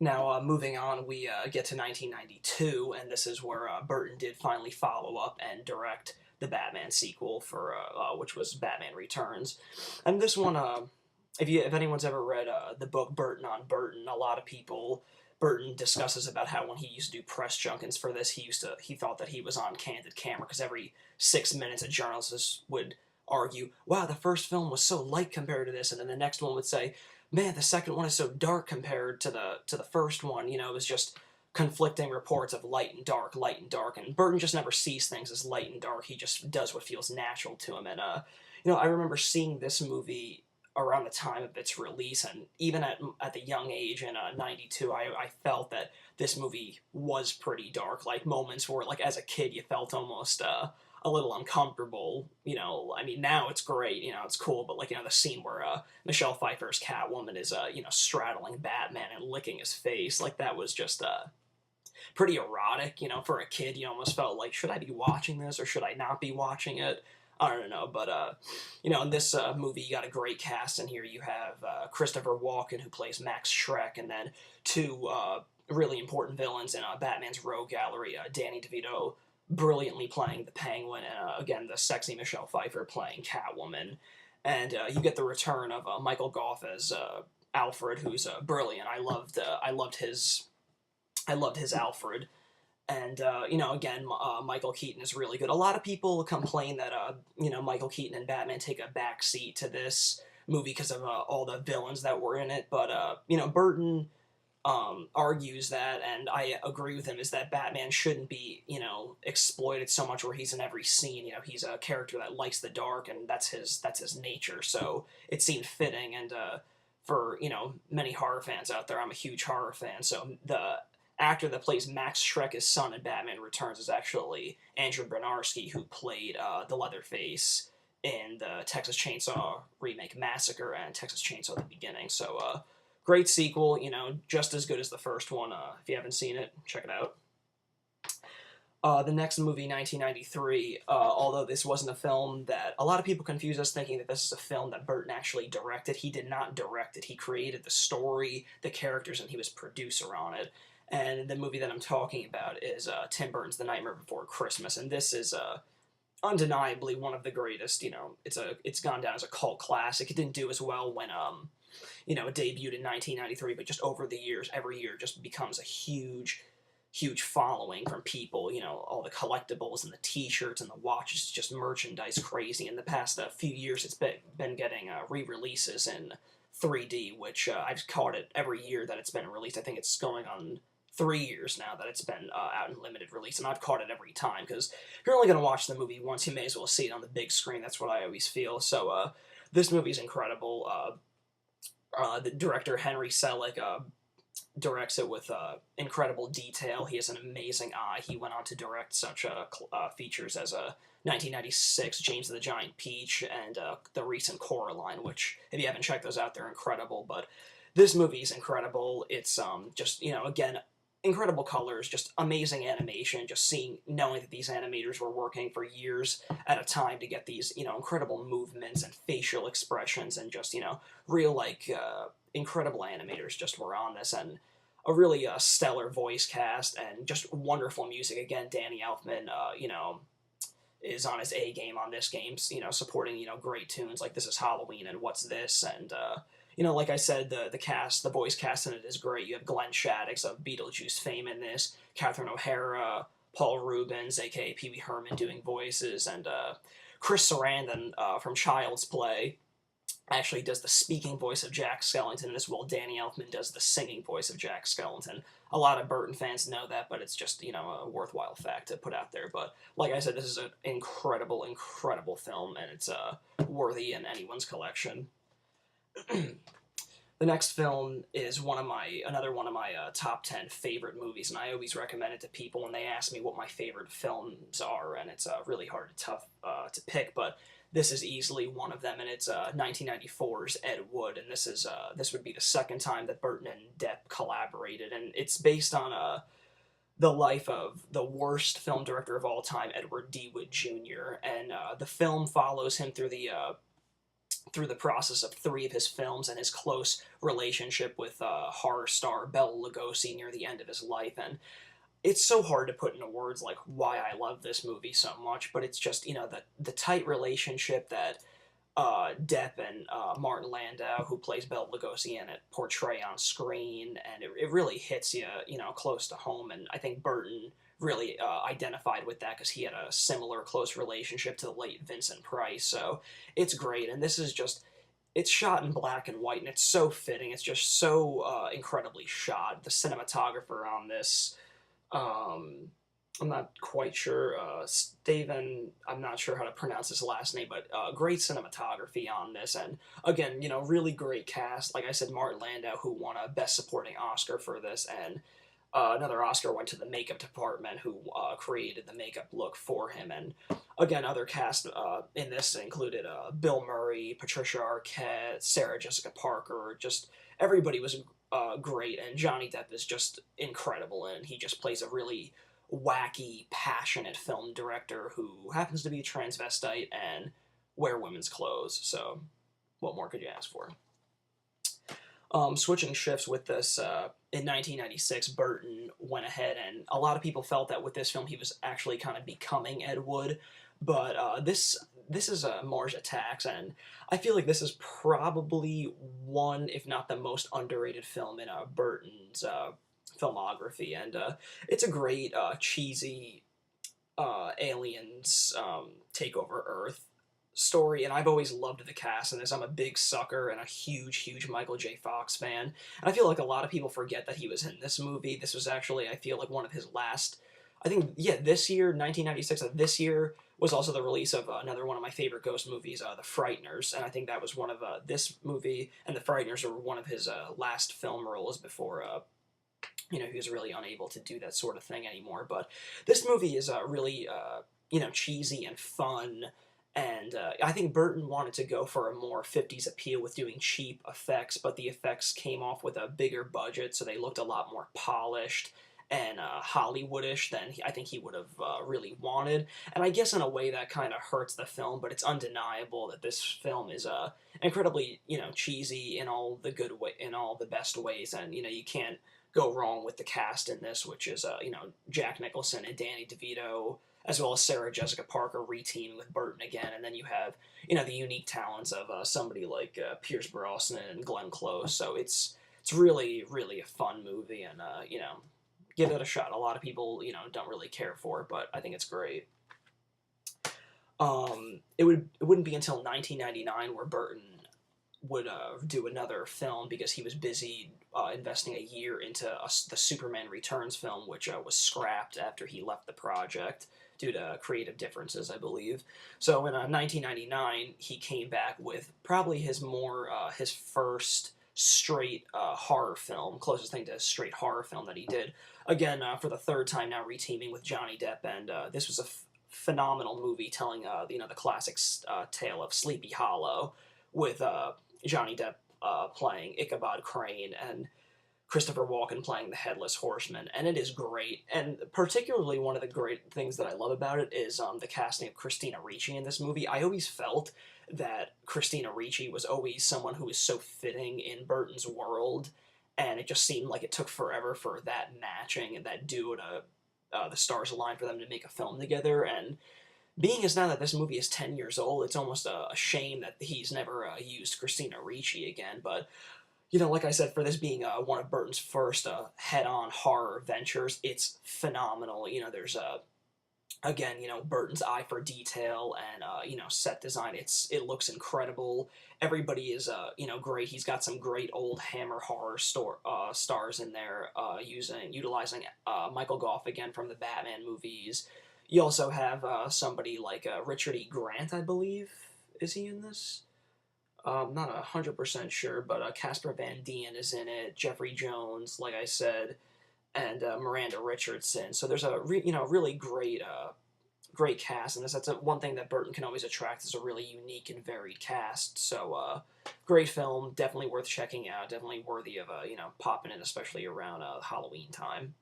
Now, moving on, we get to 1992, and this is where Burton did finally follow up and direct the Batman sequel for which was Batman Returns. And this one, if anyone's ever read the book Burton on Burton, a lot of people Burton discusses about how when he used to do press junkets for this, he thought that he was on candid camera because every 6 minutes a journalist would argue, "Wow, the first film was so light compared to this," and then the next one would say, "Man, the second one is so dark compared to the first one." It was just conflicting reports of light and dark, light and dark, and Burton just never sees things as light and dark. He just does what feels natural to him. And I remember seeing this movie around the time of its release, and even at the young age in '92, I felt that this movie was pretty dark. Like moments where, like as a kid, you felt almost a little uncomfortable. I mean, now it's great. It's cool. But like the scene where Michelle Pfeiffer's Catwoman is straddling Batman and licking his face, like that was just pretty erotic. For a kid, you almost felt like, should I be watching this or should I not be watching it? I don't know, but in this movie, you got a great cast in here. You have Christopher Walken, who plays Max Schreck, and then two really important villains in Batman's Rogue Gallery, Danny DeVito brilliantly playing the Penguin, and again the sexy Michelle Pfeiffer playing Catwoman, and you get the return of Michael Gough as Alfred, who's brilliant. I loved his Alfred. And again, Michael Keaton is really good. A lot of people complain that Michael Keaton and Batman take a backseat to this movie because of all the villains that were in it. But Burton argues that, and I agree with him, is that Batman shouldn't be exploited so much where he's in every scene. He's a character that likes the dark, and that's his nature. So it seemed fitting, and for many horror fans out there, I'm a huge horror fan, so the actor that plays Max Schreck, his son in Batman Returns, is actually Andrew Bryniarski, who played the Leatherface in the Texas Chainsaw Remake Massacre and Texas Chainsaw The Beginning. So, great sequel, just as good as the first one. If you haven't seen it, check it out. The next movie, 1993, although this wasn't a film that a lot of people confuse us thinking that this is a film that Burton actually directed. He did not direct it. He created the story, the characters, and he was producer on it. And the movie that I'm talking about is Tim Burton's The Nightmare Before Christmas, and this is undeniably one of the greatest. It's gone down as a cult classic. It didn't do as well when it debuted in 1993, but just over the years, every year just becomes a huge following from people. All the collectibles and the T-shirts and the watches, just merchandise crazy. In the past few years, it's been getting re-releases in 3D, which I've caught it every year that it's been released. I think it's going on 3 years now that it's been out in limited release, and I've caught it every time, because if you're only going to watch the movie once, you may as well see it on the big screen. That's what I always feel. So this movie is incredible. The director, Henry Selick, directs it with incredible detail. He has an amazing eye. He went on to direct such features as 1996 James and the Giant Peach and the recent Coraline, which, if you haven't checked those out, they're incredible. But this movie is incredible. It's just, again, incredible colors, just amazing animation, just knowing that these animators were working for years at a time to get these, incredible movements and facial expressions, and just, real, incredible animators just were on this, and a really stellar voice cast, and just wonderful music. Again, Danny Elfman, is on his A game on this game, supporting, great tunes like This Is Halloween and What's This, and, like I said, the voice cast in it is great. You have Glenn Shaddix of Beetlejuice fame in this, Catherine O'Hara, Paul Rubens, aka Pee Wee Herman, doing voices, and Chris Sarandon from Child's Play actually does the speaking voice of Jack Skellington, as well Danny Elfman does the singing voice of Jack Skellington. A lot of Burton fans know that, but it's just, a worthwhile fact to put out there. But like I said, this is an incredible, incredible film, and it's worthy in anyone's collection. The next film is another one of my top 10 favorite movies, and I always recommend it to people when they ask me what my favorite films are, and it's really hard to pick, but this is easily one of them, and it's 1994's Ed Wood, and this would be the second time that Burton and Depp collaborated, and it's based on the life of the worst film director of all time, Edward D. Wood Jr., and the film follows him through the through the process of 3 of his films and his close relationship with horror star Bela Lugosi near the end of his life. And it's so hard to put into words like why I love this movie so much, but it's just, the tight relationship that Depp and Martin Landau, who plays Bela Lugosi in it, portray on screen, and it really hits you, close to home. And I think Burton really identified with that because he had a similar close relationship to the late Vincent Price. So it's great, and this is just. It's shot in black and white, and it's so fitting. It's just so incredibly shot. The cinematographer on this, I'm not quite sure. Steven, I'm not sure how to pronounce his last name, but great cinematography on this. And again, really great cast. Like I said, Martin Landau, who won a Best Supporting Oscar for this, and another Oscar went to the makeup department, who created the makeup look for him. And again, other cast in this included Bill Murray, Patricia Arquette, Sarah Jessica Parker. Just everybody was great, and Johnny Depp is just incredible, and he just plays a really wacky, passionate film director who happens to be a transvestite and wear women's clothes. So, what more could you ask for? Switching shifts with this, in 1996, Burton went ahead, and a lot of people felt that with this film he was actually kind of becoming Ed Wood, but this is Mars Attacks, and I feel like this is probably one, if not the most underrated film in Burton's filmography, and it's a great cheesy aliens take over Earth story, and I've always loved the cast in this. I'm a big sucker and a huge Michael J. Fox fan, and I feel like a lot of people forget that he was in this movie. This was actually, I feel like, one of his last, I think, this year, 1996, this year was also the release of another one of my favorite ghost movies, The Frighteners, and I think that was one of, this movie and The Frighteners were one of his last film roles before he was really unable to do that sort of thing anymore. But this movie is really, cheesy and fun, and I think Burton wanted to go for a more 50s appeal with doing cheap effects, but the effects came off with a bigger budget, so they looked a lot more polished and Hollywoodish than I think he would have really wanted. And I guess in a way that kind of hurts the film, but it's undeniable that this film is incredibly, cheesy in all the in all the best ways, and you can't go wrong with the cast in this, which is Jack Nicholson and Danny DeVito, as well as Sarah Jessica Parker reteaming with Burton again, and then you have the unique talents of somebody like Pierce Brosnan and Glenn Close. So it's really a fun movie, and give it a shot. A lot of people don't really care for it, but I think it's great. It wouldn't be until 1999 where Burton would do another film, because he was busy investing a year into the Superman Returns film, which was scrapped after he left the project due to creative differences, I believe. So in 1999, he came back with probably his first straight horror film, closest thing to a straight horror film that he did. Again, for the third time now, reteaming with Johnny Depp, and this was a phenomenal movie telling the classic tale of Sleepy Hollow, with Johnny Depp playing Ichabod Crane and Christopher Walken playing the Headless Horseman, and it is great. And particularly one of the great things that I love about it is the casting of Christina Ricci in this movie. I always felt that Christina Ricci was always someone who was so fitting in Burton's world, and it just seemed like it took forever for that matching and that duo to the stars aligned for them to make a film together. And being as now that this movie is 10 years old, it's almost a shame that he's never used Christina Ricci again. But like I said, for this being one of Burton's first head-on horror ventures, it's phenomenal. There's again, Burton's eye for detail and set design. It looks incredible. Everybody is great. He's got some great old Hammer horror stars in there, utilizing Michael Gough again from the Batman movies. You also have somebody like Richard E. Grant, I believe. Is he in this? Not 100% sure, but Casper Van Dien is in it, Jeffrey Jones, like I said, and Miranda Richardson. So there's a really great cast, and that's one thing that Burton can always attract, is a really unique and varied cast. So great film, definitely worth checking out, definitely worthy of popping in, especially around Halloween time.